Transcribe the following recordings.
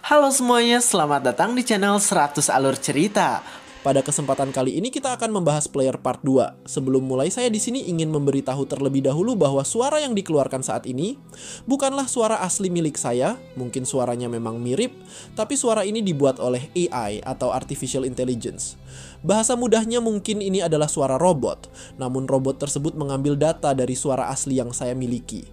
Halo semuanya, selamat datang di channel 100 Alur Cerita. Pada kesempatan kali ini kita akan membahas player part 2. Sebelum mulai, saya di sini ingin memberitahu terlebih dahulu bahwa suara yang dikeluarkan saat ini bukanlah suara asli milik saya, mungkin suaranya memang mirip, tapi suara ini dibuat oleh AI atau Artificial Intelligence. Bahasa mudahnya mungkin ini adalah suara robot, namun robot tersebut mengambil data dari suara asli yang saya miliki.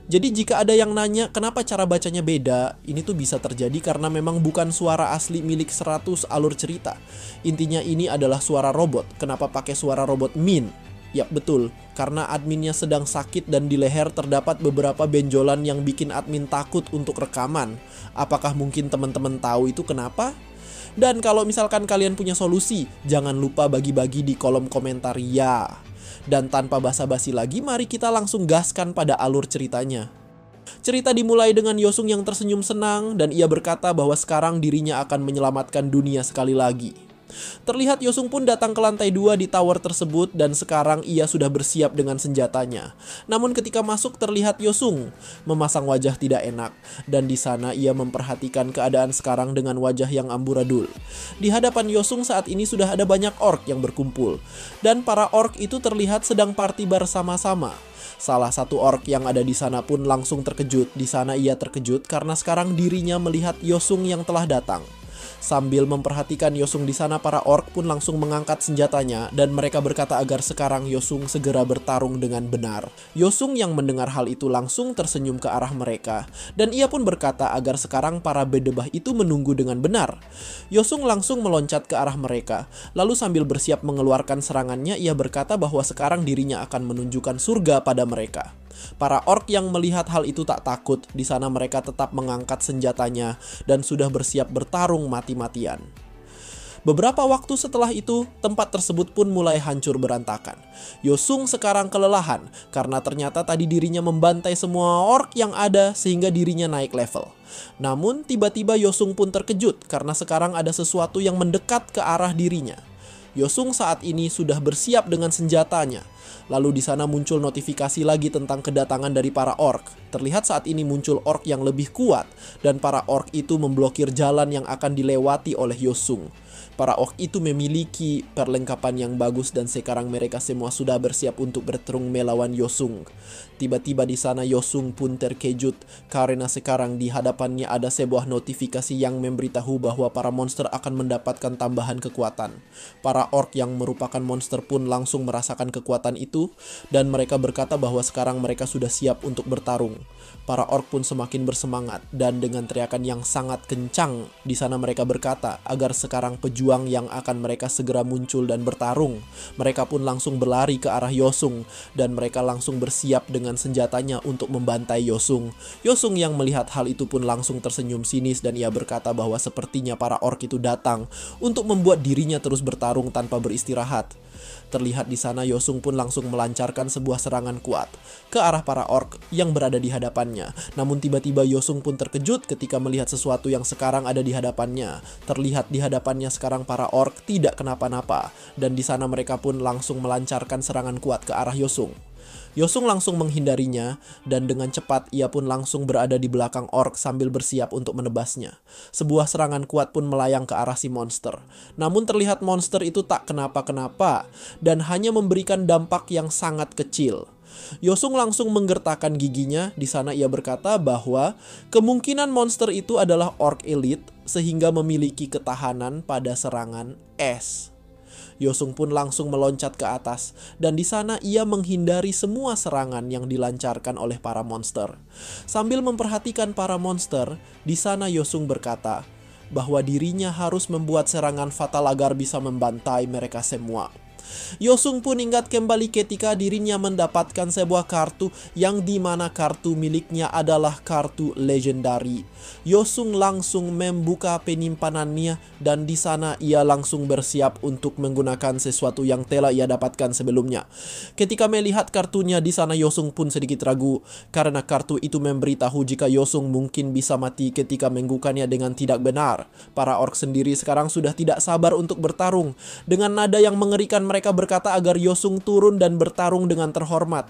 Jadi jika ada yang nanya kenapa cara bacanya beda, ini tuh bisa terjadi karena memang bukan suara asli milik 100 alur cerita. Intinya ini adalah suara robot. Kenapa pakai suara robot Min? Yap betul, karena adminnya sedang sakit dan di leher terdapat beberapa benjolan yang bikin admin takut untuk rekaman. Apakah mungkin teman-teman tahu itu kenapa? Dan kalau misalkan kalian punya solusi, jangan lupa bagi-bagi di kolom komentar ya. Dan tanpa basa-basi lagi, mari kita langsung gaskan pada alur ceritanya. Cerita dimulai dengan Yosung yang tersenyum senang dan ia berkata bahwa sekarang dirinya akan menyelamatkan dunia sekali lagi. Terlihat Yosung pun datang ke lantai 2 di tower tersebut dan sekarang ia sudah bersiap dengan senjatanya. Namun ketika masuk terlihat Yosung memasang wajah tidak enak dan di sana ia memperhatikan keadaan sekarang dengan wajah yang amburadul. Di hadapan Yosung saat ini sudah ada banyak orc yang berkumpul dan para orc itu terlihat sedang party bersama-sama. Salah satu orc yang ada di sana pun langsung terkejut. Di sana ia terkejut karena sekarang dirinya melihat Yosung yang telah datang. Sambil memperhatikan Yosung di sana, para orc pun langsung mengangkat senjatanya dan mereka berkata agar sekarang Yosung segera bertarung dengan benar. Yosung yang mendengar hal itu langsung tersenyum ke arah mereka dan ia pun berkata agar sekarang para bedebah itu menunggu dengan benar. Yosung langsung meloncat ke arah mereka, lalu sambil bersiap mengeluarkan serangannya ia berkata bahwa sekarang dirinya akan menunjukkan surga pada mereka. Para orc yang melihat hal itu tak takut, di sana mereka tetap mengangkat senjatanya dan sudah bersiap bertarung mati-matian. Beberapa waktu setelah itu, tempat tersebut pun mulai hancur berantakan. Yosung sekarang kelelahan karena ternyata tadi dirinya membantai semua orc yang ada sehingga dirinya naik level. Namun tiba-tiba Yosung pun terkejut karena sekarang ada sesuatu yang mendekat ke arah dirinya. Yosung saat ini sudah bersiap dengan senjatanya. Lalu di sana muncul notifikasi lagi tentang kedatangan dari para orc. Terlihat saat ini muncul orc yang lebih kuat dan para orc itu memblokir jalan yang akan dilewati oleh Yosung. Para orc itu memiliki perlengkapan yang bagus dan sekarang mereka semua sudah bersiap untuk bertarung melawan Yosung. Tiba-tiba di sana Yosung pun terkejut karena sekarang di hadapannya ada sebuah notifikasi yang memberitahu bahwa para monster akan mendapatkan tambahan kekuatan. Para orc yang merupakan monster pun langsung merasakan kekuatan itu dan mereka berkata bahwa sekarang mereka sudah siap untuk bertarung. Para orc pun semakin bersemangat dan dengan teriakan yang sangat kencang di sana mereka berkata agar sekarang pejuang yang akan mereka segera muncul dan bertarung. Mereka pun langsung berlari ke arah Yosung dan mereka langsung bersiap dengan senjatanya untuk membantai Yosung. Yosung yang melihat hal itu pun langsung tersenyum sinis dan ia berkata bahwa sepertinya para orc itu datang untuk membuat dirinya terus bertarung tanpa beristirahat. Terlihat di sana Yosung pun langsung melancarkan sebuah serangan kuat ke arah para orc yang berada di hadapannya. Namun tiba-tiba Yosung pun terkejut ketika melihat sesuatu yang sekarang ada di hadapannya. Terlihat di hadapannya sekarang para orc tidak kenapa-napa dan di sana mereka pun langsung melancarkan serangan kuat ke arah Yosung. Yosung langsung menghindarinya dan dengan cepat ia pun langsung berada di belakang orc sambil bersiap untuk menebasnya. Sebuah serangan kuat pun melayang ke arah si monster. Namun terlihat monster itu tak kenapa-kenapa dan hanya memberikan dampak yang sangat kecil. Yosung langsung menggertakkan giginya. Di sana ia berkata bahwa kemungkinan monster itu adalah orc elite sehingga memiliki ketahanan pada serangan es. Yosung pun langsung meloncat ke atas dan di sana ia menghindari semua serangan yang dilancarkan oleh para monster. Sambil memperhatikan para monster, di sana Yosung berkata bahwa dirinya harus membuat serangan fatal agar bisa membantai mereka semua. Yosung pun ingat kembali ketika dirinya mendapatkan sebuah kartu yang dimana kartu miliknya adalah kartu legendary. Yosung langsung membuka penyimpanannya dan di sana ia langsung bersiap untuk menggunakan sesuatu yang telah ia dapatkan sebelumnya. Ketika melihat kartunya di sana Yosung pun sedikit ragu karena kartu itu memberitahu jika Yosung mungkin bisa mati ketika menggunakannya dengan tidak benar. Para orc sendiri sekarang sudah tidak sabar untuk bertarung. Dengan nada yang mengerikan mereka berkata agar Yosung turun dan bertarung dengan terhormat.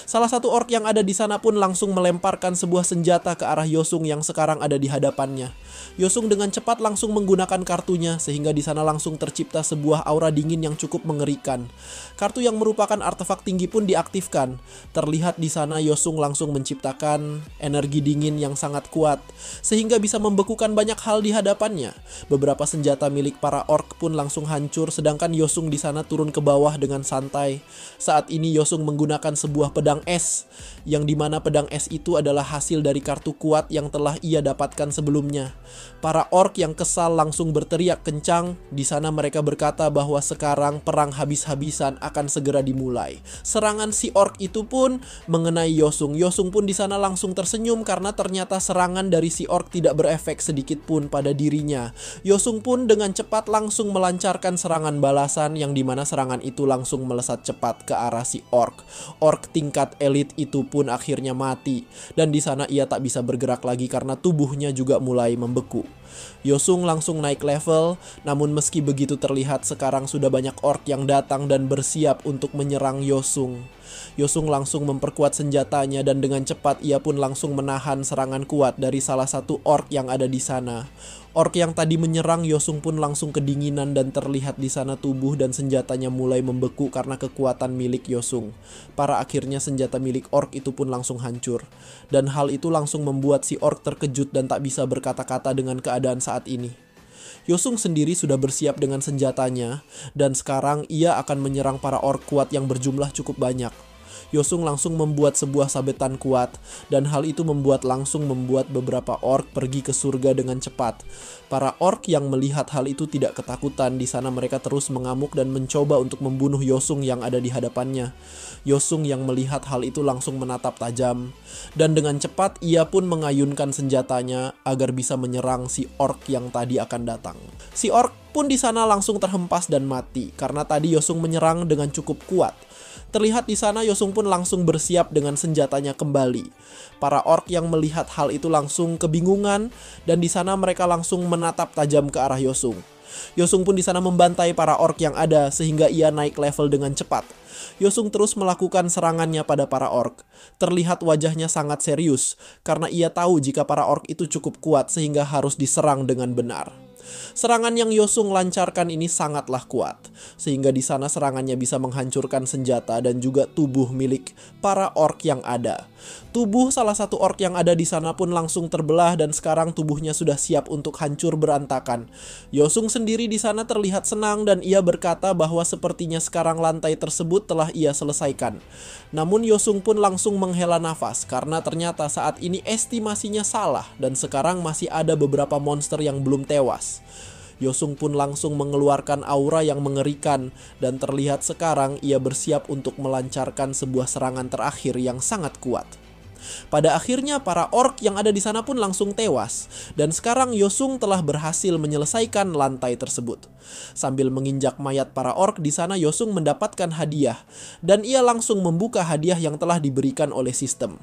Salah satu orc yang ada di sana pun langsung melemparkan sebuah senjata ke arah Yosung yang sekarang ada di hadapannya. Yosung dengan cepat langsung menggunakan kartunya sehingga di sana langsung tercipta sebuah aura dingin yang cukup mengerikan. Kartu yang merupakan artefak tinggi pun diaktifkan. Terlihat di sana Yosung langsung menciptakan energi dingin yang sangat kuat sehingga bisa membekukan banyak hal di hadapannya. Beberapa senjata milik para orc pun langsung hancur sedangkan Yosung di sana turun ke bawah dengan santai. Saat ini Yosung menggunakan sebuah pedang es, yang dimana pedang es itu adalah hasil dari kartu kuat yang telah ia dapatkan sebelumnya. Para orc yang kesal langsung berteriak kencang. Di sana mereka berkata bahwa sekarang perang habis-habisan akan segera dimulai. Serangan si orc itu pun mengenai Yosung. Yosung pun di sana langsung tersenyum karena ternyata serangan dari si orc tidak berefek sedikit pun pada dirinya. Yosung pun dengan cepat langsung melancarkan serangan balasan yang dimana serangan itu langsung melesat cepat ke arah si orc. Orc tingkat elit itu pun akhirnya mati dan di sana ia tak bisa bergerak lagi karena tubuhnya juga mulai membeku. Yosung langsung naik level, namun meski begitu terlihat sekarang sudah banyak orc yang datang dan bersiap untuk menyerang Yosung. Yosung langsung memperkuat senjatanya dan dengan cepat ia pun langsung menahan serangan kuat dari salah satu orc yang ada di sana. Orc yang tadi menyerang Yosung pun langsung kedinginan dan terlihat di sana tubuh dan senjatanya mulai membeku karena kekuatan milik Yosung. Para akhirnya senjata milik orc itu pun langsung hancur. Dan hal itu langsung membuat si orc terkejut dan tak bisa berkata-kata dengan keadaan saat ini. Yosung sendiri sudah bersiap dengan senjatanya dan sekarang ia akan menyerang para orc kuat yang berjumlah cukup banyak. Yosung langsung membuat sebuah sabetan kuat dan hal itu langsung membuat beberapa orc pergi ke surga dengan cepat. Para orc yang melihat hal itu tidak ketakutan, di sana mereka terus mengamuk dan mencoba untuk membunuh Yosung yang ada di hadapannya. Yosung yang melihat hal itu langsung menatap tajam dan dengan cepat ia pun mengayunkan senjatanya agar bisa menyerang si orc yang tadi akan datang. Si orc pun di sana langsung terhempas dan mati karena tadi Yosung menyerang dengan cukup kuat. Terlihat di sana Yosung pun langsung bersiap dengan senjatanya kembali. Para orc yang melihat hal itu langsung kebingungan dan di sana mereka langsung menatap tajam ke arah Yosung. Yosung pun di sana membantai para orc yang ada sehingga ia naik level dengan cepat. Yosung terus melakukan serangannya pada para orc. Terlihat wajahnya sangat serius karena ia tahu jika para orc itu cukup kuat sehingga harus diserang dengan benar. Serangan yang Yosung lancarkan ini sangatlah kuat, sehingga di sana serangannya bisa menghancurkan senjata dan juga tubuh milik para orc yang ada. Tubuh salah satu orc yang ada di sana pun langsung terbelah dan sekarang tubuhnya sudah siap untuk hancur berantakan. Yosung sendiri di sana terlihat senang dan ia berkata bahwa sepertinya sekarang lantai tersebut telah ia selesaikan. Namun Yosung pun langsung menghela nafas karena ternyata saat ini estimasinya salah dan sekarang masih ada beberapa monster yang belum tewas. Yosung pun langsung mengeluarkan aura yang mengerikan dan terlihat sekarang ia bersiap untuk melancarkan sebuah serangan terakhir yang sangat kuat. Pada akhirnya para orc yang ada di sana pun langsung tewas dan sekarang Yosung telah berhasil menyelesaikan lantai tersebut. Sambil menginjak mayat para orc di sana Yosung mendapatkan hadiah dan ia langsung membuka hadiah yang telah diberikan oleh sistem.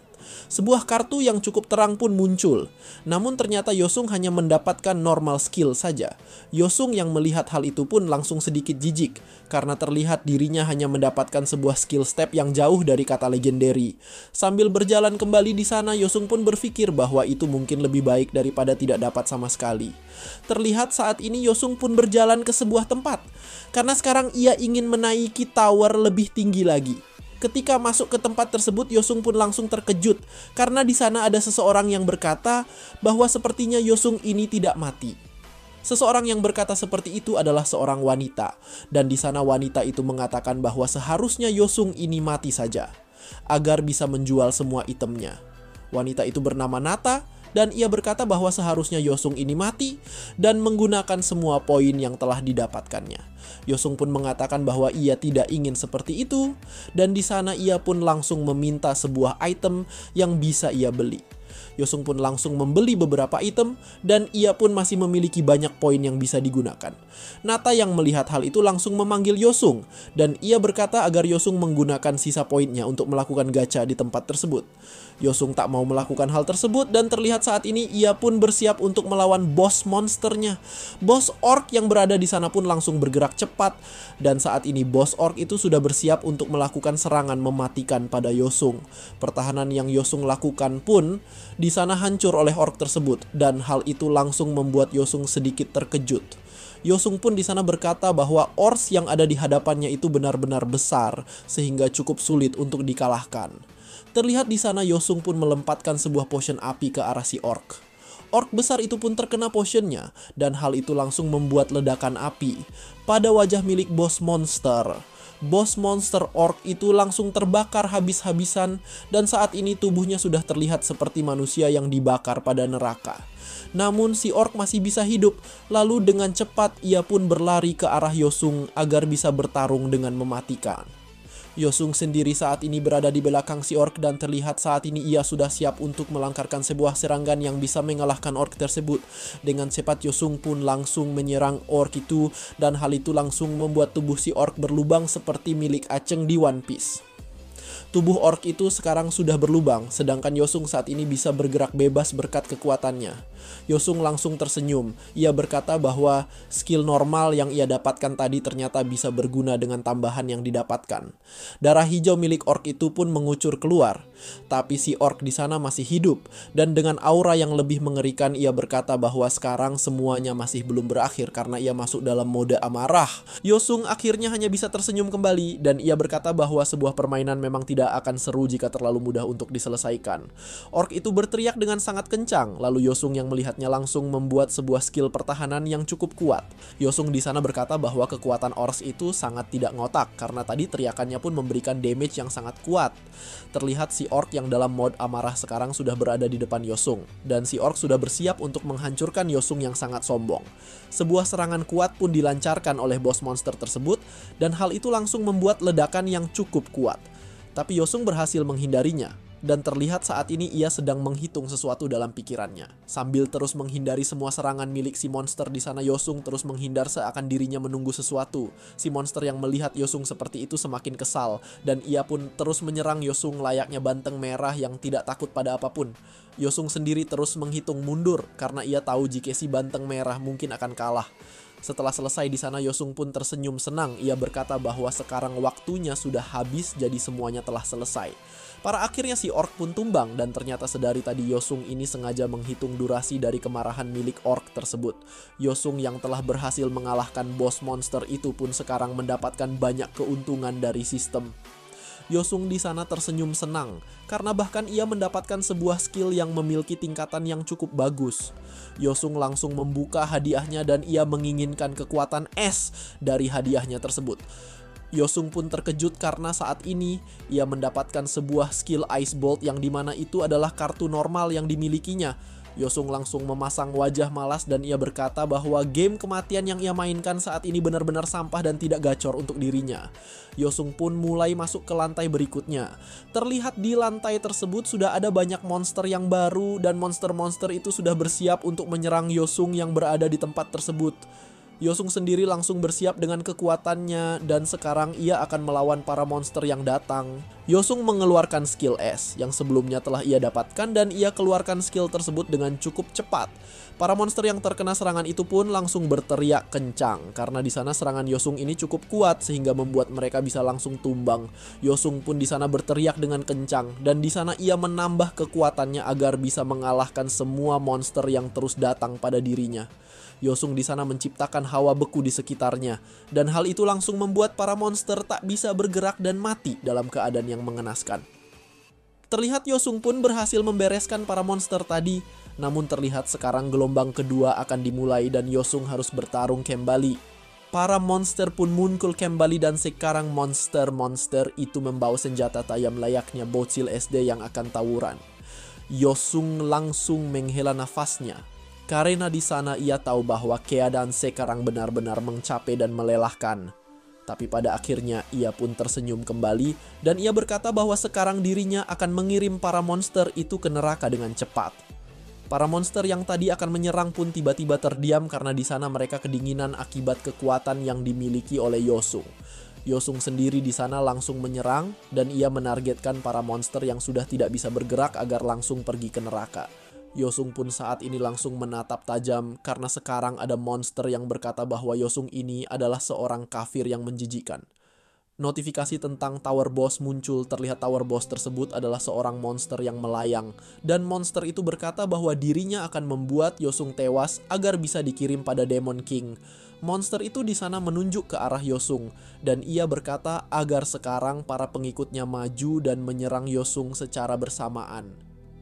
Sebuah kartu yang cukup terang pun muncul. Namun ternyata Yosung hanya mendapatkan normal skill saja. Yosung yang melihat hal itu pun langsung sedikit jijik karena terlihat dirinya hanya mendapatkan sebuah skill step yang jauh dari kata legendary. Sambil berjalan kembali di sana, Yosung pun berpikir bahwa itu mungkin lebih baik daripada tidak dapat sama sekali. Terlihat saat ini Yosung pun berjalan ke sebuah tempat karena sekarang ia ingin menaiki tower lebih tinggi lagi. Ketika masuk ke tempat tersebut, Yosung pun langsung terkejut karena di sana ada seseorang yang berkata bahwa sepertinya Yosung ini tidak mati. Seseorang yang berkata seperti itu adalah seorang wanita dan di sana wanita itu mengatakan bahwa seharusnya Yosung ini mati saja agar bisa menjual semua itemnya. Wanita itu bernama Nata dan ia berkata bahwa seharusnya Yosung ini mati dan menggunakan semua poin yang telah didapatkannya. Yosung pun mengatakan bahwa ia tidak ingin seperti itu dan di sana ia pun langsung meminta sebuah item yang bisa ia beli. Yosung pun langsung membeli beberapa item dan ia pun masih memiliki banyak poin yang bisa digunakan. Nata yang melihat hal itu langsung memanggil Yosung dan ia berkata agar Yosung menggunakan sisa poinnya untuk melakukan gacha di tempat tersebut. Yosung tak mau melakukan hal tersebut dan terlihat saat ini ia pun bersiap untuk melawan bos monsternya. Bos orc yang berada di sana pun langsung bergerak cepat dan saat ini bos orc itu sudah bersiap untuk melakukan serangan mematikan pada Yosung. Pertahanan yang Yosung lakukan pun di sana hancur oleh orc tersebut dan hal itu langsung membuat Yosung sedikit terkejut. Yosung pun di sana berkata bahwa ors yang ada di hadapannya itu benar-benar besar sehingga cukup sulit untuk dikalahkan. Terlihat di sana Yosung pun melempatkan sebuah potion api ke arah si orc. Orc besar itu pun terkena potionnya dan hal itu langsung membuat ledakan api pada wajah milik bos monster. Bos monster orc itu langsung terbakar habis-habisan dan saat ini tubuhnya sudah terlihat seperti manusia yang dibakar pada neraka. Namun si orc masih bisa hidup, lalu dengan cepat ia pun berlari ke arah Yosung agar bisa bertarung dengan mematikan. Yosung sendiri saat ini berada di belakang si orc dan terlihat saat ini ia sudah siap untuk melangkarkan sebuah serangan yang bisa mengalahkan orc tersebut. Dengan cepat Yosung pun langsung menyerang orc itu dan hal itu langsung membuat tubuh si orc berlubang seperti milik Aceng di One Piece. Tubuh orc itu sekarang sudah berlubang, sedangkan Yosung saat ini bisa bergerak bebas berkat kekuatannya. Yosung langsung tersenyum. Ia berkata bahwa skill normal yang ia dapatkan tadi ternyata bisa berguna dengan tambahan yang didapatkan. Darah hijau milik orc itu pun mengucur keluar, tapi si orc di sana masih hidup dan dengan aura yang lebih mengerikan ia berkata bahwa sekarang semuanya masih belum berakhir karena ia masuk dalam mode amarah. Yosung akhirnya hanya bisa tersenyum kembali dan ia berkata bahwa sebuah permainan memang tidak akan seru jika terlalu mudah untuk diselesaikan. Orc itu berteriak dengan sangat kencang, lalu Yosung yang melihatnya langsung membuat sebuah skill pertahanan yang cukup kuat. Yosung di sana berkata bahwa kekuatan orc itu sangat tidak ngotak karena tadi teriakannya pun memberikan damage yang sangat kuat. Terlihat si orc yang dalam mode amarah sekarang sudah berada di depan Yosung dan si orc sudah bersiap untuk menghancurkan Yosung yang sangat sombong. Sebuah serangan kuat pun dilancarkan oleh bos monster tersebut dan hal itu langsung membuat ledakan yang cukup kuat. Tapi Yosung berhasil menghindarinya, dan terlihat saat ini ia sedang menghitung sesuatu dalam pikirannya. Sambil terus menghindari semua serangan milik si monster di sana, Yosung terus menghindar seakan dirinya menunggu sesuatu. Si monster yang melihat Yosung seperti itu semakin kesal, dan ia pun terus menyerang Yosung layaknya banteng merah yang tidak takut pada apapun. Yosung sendiri terus menghitung mundur, karena ia tahu jika si banteng merah mungkin akan kalah. Setelah selesai di sana Yosung pun tersenyum senang. Ia berkata bahwa sekarang waktunya sudah habis jadi semuanya telah selesai. Pada akhirnya si orc pun tumbang dan ternyata sedari tadi Yosung ini sengaja menghitung durasi dari kemarahan milik orc tersebut. Yosung yang telah berhasil mengalahkan bos monster itu pun sekarang mendapatkan banyak keuntungan dari sistem. Yosung di sana tersenyum senang karena bahkan ia mendapatkan sebuah skill yang memiliki tingkatan yang cukup bagus. Yosung langsung membuka hadiahnya dan ia menginginkan kekuatan es dari hadiahnya tersebut. Yosung pun terkejut karena saat ini ia mendapatkan sebuah skill Ice Bolt yang dimana itu adalah kartu normal yang dimilikinya. Yosung langsung memasang wajah malas dan ia berkata bahwa game kematian yang ia mainkan saat ini benar-benar sampah dan tidak gacor untuk dirinya. Yosung pun mulai masuk ke lantai berikutnya. Terlihat di lantai tersebut sudah ada banyak monster yang baru dan monster-monster itu sudah bersiap untuk menyerang Yosung yang berada di tempat tersebut. Yosung sendiri langsung bersiap dengan kekuatannya dan sekarang ia akan melawan para monster yang datang. Yosung mengeluarkan skill S yang sebelumnya telah ia dapatkan dan ia keluarkan skill tersebut dengan cukup cepat. Para monster yang terkena serangan itu pun langsung berteriak kencang karena di sana serangan Yosung ini cukup kuat sehingga membuat mereka bisa langsung tumbang. Yosung pun di sana berteriak dengan kencang dan di sana ia menambah kekuatannya agar bisa mengalahkan semua monster yang terus datang pada dirinya. Yosung di sana menciptakan hawa beku di sekitarnya dan hal itu langsung membuat para monster tak bisa bergerak dan mati dalam keadaan yang mengenaskan. Terlihat Yosung pun berhasil membereskan para monster tadi, namun terlihat sekarang gelombang kedua akan dimulai dan Yosung harus bertarung kembali. Para monster pun muncul kembali dan sekarang monster-monster itu membawa senjata tajam layaknya bocil SD yang akan tawuran. Yosung langsung menghela nafasnya. Karena di sana ia tahu bahwa keadaan sekarang benar-benar mencapai dan melelahkan. Tapi pada akhirnya ia pun tersenyum kembali dan ia berkata bahwa sekarang dirinya akan mengirim para monster itu ke neraka dengan cepat. Para monster yang tadi akan menyerang pun tiba-tiba terdiam karena di sana mereka kedinginan akibat kekuatan yang dimiliki oleh Yosung. Yosung sendiri di sana langsung menyerang dan ia menargetkan para monster yang sudah tidak bisa bergerak agar langsung pergi ke neraka. Yosung pun saat ini langsung menatap tajam karena sekarang ada monster yang berkata bahwa Yosung ini adalah seorang kafir yang menjijikan. Notifikasi tentang Tower Boss muncul, terlihat Tower Boss tersebut adalah seorang monster yang melayang. Dan monster itu berkata bahwa dirinya akan membuat Yosung tewas agar bisa dikirim pada Demon King. Monster itu di sana menunjuk ke arah Yosung, dan ia berkata agar sekarang para pengikutnya maju dan menyerang Yosung secara bersamaan.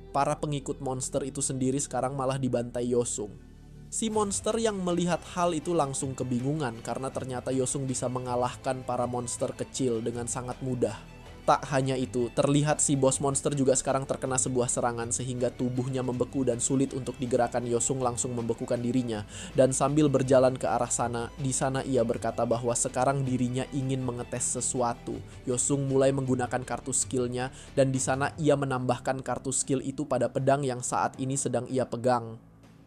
Para pengikut monster itu sendiri sekarang malah dibantai Yosung. Si monster yang melihat hal itu langsung kebingungan karena ternyata Yosung bisa mengalahkan para monster kecil dengan sangat mudah. Tak hanya itu, terlihat si bos monster juga sekarang terkena sebuah serangan sehingga tubuhnya membeku dan sulit untuk digerakkan. Yosung langsung membekukan dirinya dan sambil berjalan ke arah sana, di sana ia berkata bahwa sekarang dirinya ingin mengetes sesuatu. Yosung mulai menggunakan kartu skillnya dan di sana ia menambahkan kartu skill itu pada pedang yang saat ini sedang ia pegang.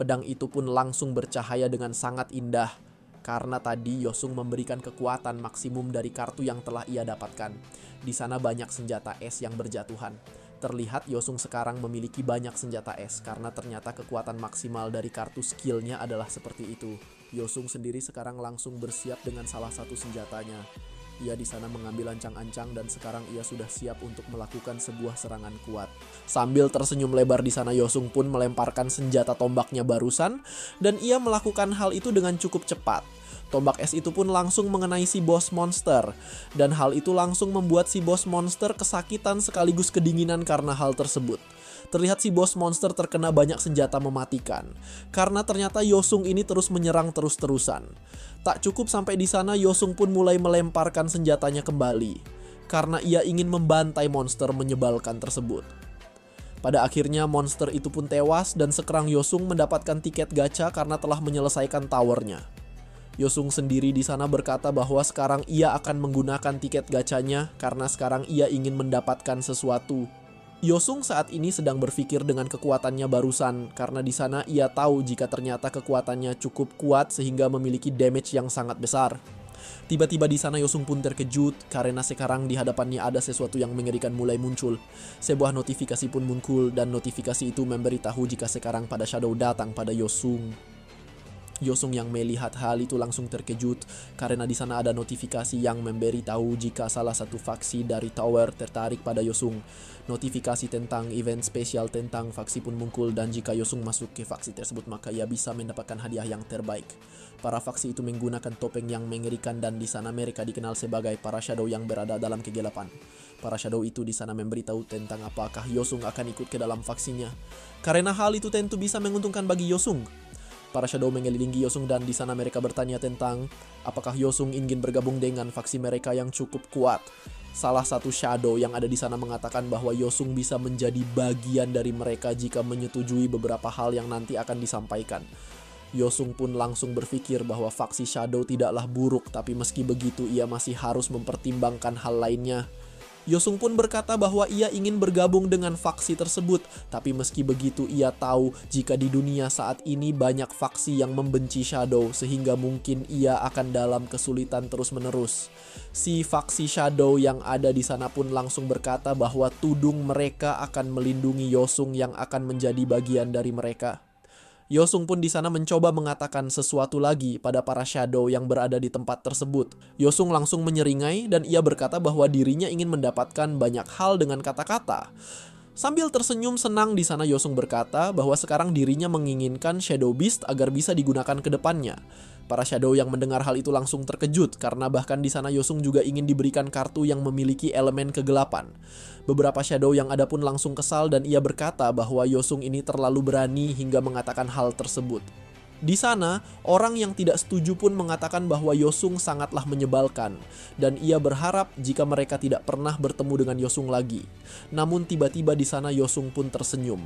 Pedang itu pun langsung bercahaya dengan sangat indah, karena tadi Yosung memberikan kekuatan maksimum dari kartu yang telah ia dapatkan. Di sana banyak senjata es yang berjatuhan. Terlihat Yosung sekarang memiliki banyak senjata es, karena ternyata kekuatan maksimal dari kartu skillnya adalah seperti itu. Yosung sendiri sekarang langsung bersiap dengan salah satu senjatanya. Ia di sana mengambil ancang-ancang dan sekarang ia sudah siap untuk melakukan sebuah serangan kuat. Sambil tersenyum lebar di sana, Yosung pun melemparkan senjata tombaknya barusan dan ia melakukan hal itu dengan cukup cepat. Tombak es itu pun langsung mengenai si bos monster dan hal itu langsung membuat si bos monster kesakitan sekaligus kedinginan karena hal tersebut. Terlihat si bos monster terkena banyak senjata mematikan karena ternyata Yosung ini terus menyerang terus-terusan. Tak cukup sampai di sana, Yosung pun mulai melemparkan senjatanya kembali karena ia ingin membantai monster menyebalkan tersebut. Pada akhirnya monster itu pun tewas dan sekarang Yosung mendapatkan tiket gacha karena telah menyelesaikan towernya. Yosung sendiri di sana berkata bahwa sekarang ia akan menggunakan tiket gachanya karena sekarang ia ingin mendapatkan sesuatu. Yosung saat ini sedang berpikir dengan kekuatannya barusan karena di sana ia tahu jika ternyata kekuatannya cukup kuat sehingga memiliki damage yang sangat besar. Tiba-tiba di sana Yosung pun terkejut karena sekarang di hadapannya ada sesuatu yang mengerikan mulai muncul. Sebuah notifikasi pun muncul dan notifikasi itu memberitahu jika sekarang pada Shadow datang pada Yosung. Yosung yang melihat hal itu langsung terkejut karena di sana ada notifikasi yang memberitahu jika salah satu faksi dari tower tertarik pada Yosung. Notifikasi tentang event spesial tentang faksi pun muncul dan jika Yosung masuk ke faksi tersebut maka ia bisa mendapatkan hadiah yang terbaik. Para faksi itu menggunakan topeng yang mengerikan dan di sana mereka dikenal sebagai para shadow yang berada dalam kegelapan. Para shadow itu di sana memberitahu tentang apakah Yosung akan ikut ke dalam faksinya. Karena hal itu tentu bisa menguntungkan bagi Yosung. Para shadow mengelilingi Yosung dan di sana mereka bertanya tentang apakah Yosung ingin bergabung dengan faksi mereka yang cukup kuat. Salah satu shadow yang ada di sana mengatakan bahwa Yosung bisa menjadi bagian dari mereka jika menyetujui beberapa hal yang nanti akan disampaikan. Yosung pun langsung berpikir bahwa faksi shadow tidaklah buruk, tapi meski begitu ia masih harus mempertimbangkan hal lainnya. Yosung pun berkata bahwa ia ingin bergabung dengan faksi tersebut, tapi meski begitu ia tahu jika di dunia saat ini banyak faksi yang membenci Shadow sehingga mungkin ia akan dalam kesulitan terus-menerus. Si faksi Shadow yang ada di sana pun langsung berkata bahwa tudung mereka akan melindungi Yosung yang akan menjadi bagian dari mereka. Yosung pun di sana mencoba mengatakan sesuatu lagi pada para shadow yang berada di tempat tersebut. Yosung langsung menyeringai dan ia berkata bahwa dirinya ingin mendapatkan banyak hal dengan kata-kata. Sambil tersenyum senang di sana Yosung berkata bahwa sekarang dirinya menginginkan Shadow Beast agar bisa digunakan ke depannya. Para shadow yang mendengar hal itu langsung terkejut karena bahkan di sana Yosung juga ingin diberikan kartu yang memiliki elemen kegelapan. Beberapa shadow yang ada pun langsung kesal dan ia berkata bahwa Yosung ini terlalu berani hingga mengatakan hal tersebut. Di sana, orang yang tidak setuju pun mengatakan bahwa Yosung sangatlah menyebalkan dan ia berharap jika mereka tidak pernah bertemu dengan Yosung lagi. Namun tiba-tiba di sana Yosung pun tersenyum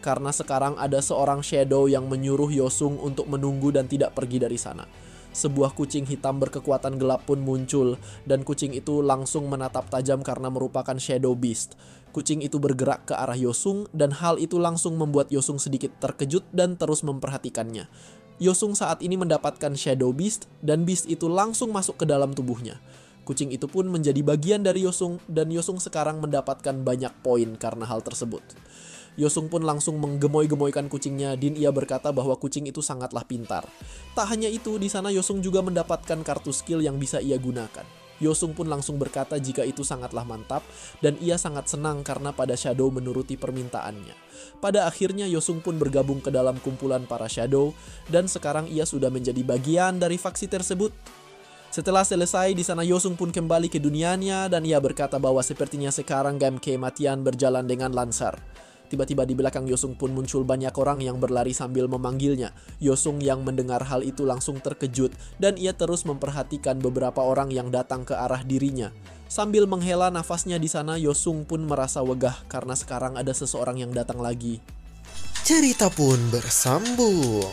karena sekarang ada seorang shadow yang menyuruh Yosung untuk menunggu dan tidak pergi dari sana. Sebuah kucing hitam berkekuatan gelap pun muncul, dan kucing itu langsung menatap tajam karena merupakan Shadow Beast. Kucing itu bergerak ke arah Yosung, dan hal itu langsung membuat Yosung sedikit terkejut dan terus memperhatikannya. Yosung saat ini mendapatkan Shadow Beast, dan Beast itu langsung masuk ke dalam tubuhnya. Kucing itu pun menjadi bagian dari Yosung, dan Yosung sekarang mendapatkan banyak poin karena hal tersebut. Yosung pun langsung menggemoy-gemoykan kucingnya, dan ia berkata bahwa kucing itu sangatlah pintar. Tak hanya itu, di sana Yosung juga mendapatkan kartu skill yang bisa ia gunakan. Yosung pun langsung berkata jika itu sangatlah mantap, dan ia sangat senang karena pada Shadow menuruti permintaannya. Pada akhirnya Yosung pun bergabung ke dalam kumpulan para Shadow, dan sekarang ia sudah menjadi bagian dari faksi tersebut. Setelah selesai, di sana Yosung pun kembali ke dunianya, dan ia berkata bahwa sepertinya sekarang game kematian berjalan dengan lancar. Tiba-tiba di belakang Yosung pun muncul banyak orang yang berlari sambil memanggilnya. Yosung yang mendengar hal itu langsung terkejut, dan ia terus memperhatikan beberapa orang yang datang ke arah dirinya. Sambil menghela nafasnya di sana, Yosung pun merasa wegah karena sekarang ada seseorang yang datang lagi. Cerita pun bersambung.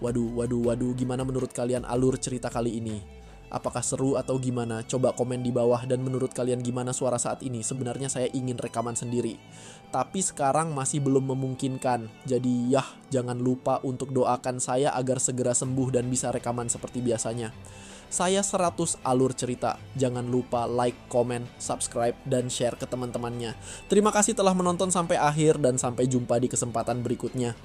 Waduh, gimana menurut kalian alur cerita kali ini? Apakah seru atau gimana? Coba komen di bawah, dan menurut kalian gimana suara saat ini? Sebenarnya saya ingin rekaman sendiri, tapi sekarang masih belum memungkinkan. Jadi jangan lupa untuk doakan saya agar segera sembuh dan bisa rekaman seperti biasanya. Saya 100 alur cerita. Jangan lupa like, komen, subscribe, dan share ke teman-temannya. Terima kasih telah menonton sampai akhir, dan sampai jumpa di kesempatan berikutnya.